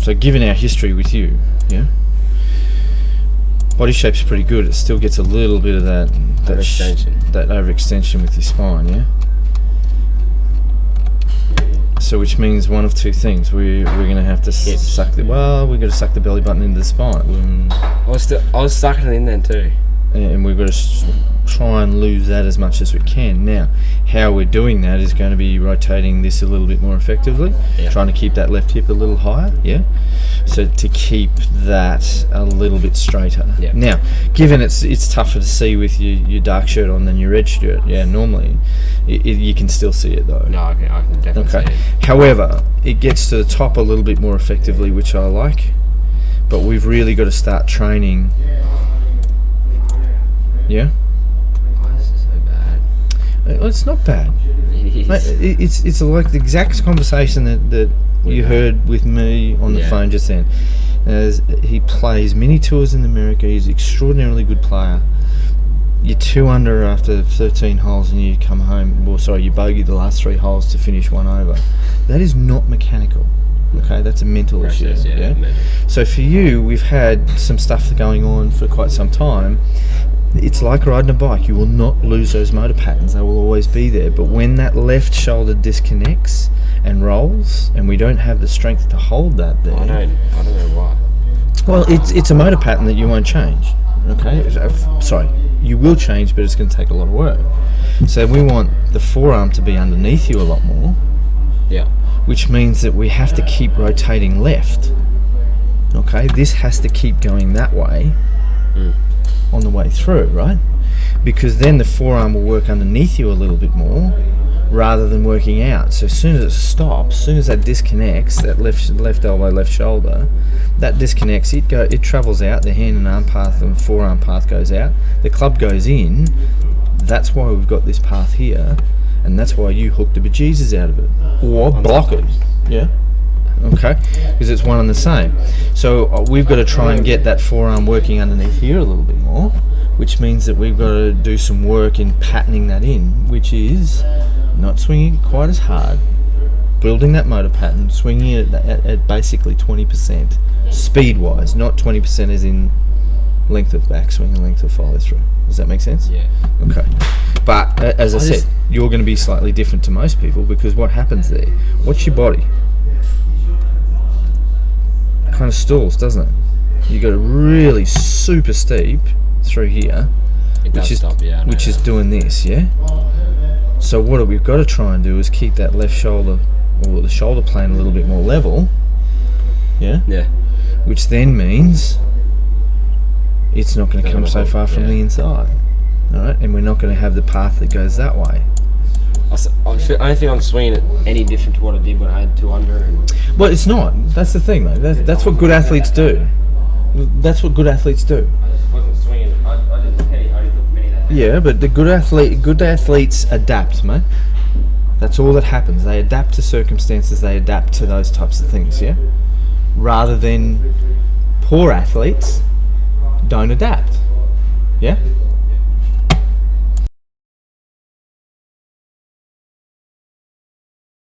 So given our history with you, yeah, body shape's pretty good. It still gets a little bit of that overextension with your spine, yeah. So which means one of two things. We're going to have to suck the... Well, we've got to suck the belly button into the spine. I was sucking it in then too. And we've got to try and lose that as much as we can. Now, how we're doing that is going to be rotating this a little bit more effectively, trying to keep that left hip a little higher, yeah? So to keep that a little bit straighter. Yeah. Now, given it's tougher to see with your dark shirt on than your red shirt, normally, you can still see it though. No, I can definitely see it. However, it gets to the top a little bit more effectively, which I like, but we've really got to start training. Yeah? Oh, this is so bad. It's not bad. It is. Mate, it's like the exact conversation that you heard with me on the phone just then. As he plays mini tours in America, he's an extraordinarily good player. You're 2 under after 13 holes and you come home, you bogey the last 3 holes to finish 1 over. That is not mechanical. Okay, that's a mental issue. Yeah? So for you, we've had some stuff going on for quite some time. It's like riding a bike. You will not lose those motor patterns. They will always be there. But when that left shoulder disconnects and rolls, and we don't have the strength to hold that there... I don't know why. Well, it's a motor pattern that you won't change. Okay? Sorry. You will change, but it's going to take a lot of work. So we want the forearm to be underneath you a lot more. Yeah. Which means that we have to keep rotating left. Okay? This has to keep going that way. On the way through, right? Because then the forearm will work underneath you a little bit more rather than working out. So as soon as it stops, as soon as that disconnects, that left elbow, left shoulder, that disconnects, it travels out, the hand and arm path and forearm path goes out, the club goes in. That's why we've got this path here, and that's why you hook the bejesus out of it. Or block it. Yeah? Okay, because it's one and the same. So we've got to try and get that forearm working underneath here a little bit more, which means that we've got to do some work in patterning that in, which is not swinging quite as hard, building that motor pattern, swinging it at basically 20% speed-wise, not 20% as in length of backswing and length of follow-through. Does that make sense? Yeah. Okay. But as I said, you're going to be slightly different to most people because what happens there? Watch your body. Kind of stalls, doesn't it? You got a really super steep through here, which is doing this, yeah. So what we've got to try and do is keep that left shoulder or the shoulder plane a little bit more level, yeah. Yeah. Which then means it's not going to come so far from the inside, all right, and we're not going to have the path that goes that way. I don't think I'm swinging it any different to what I did when I had 2 under. Well, it's not. That's the thing, though. That's what good athletes do. That's what good athletes do. I just wasn't swinging. I didn't look many that. Yeah, but the good athletes adapt, mate. That's all that happens. They adapt to circumstances. They adapt to those types of things. Yeah. Rather than poor athletes don't adapt. Yeah.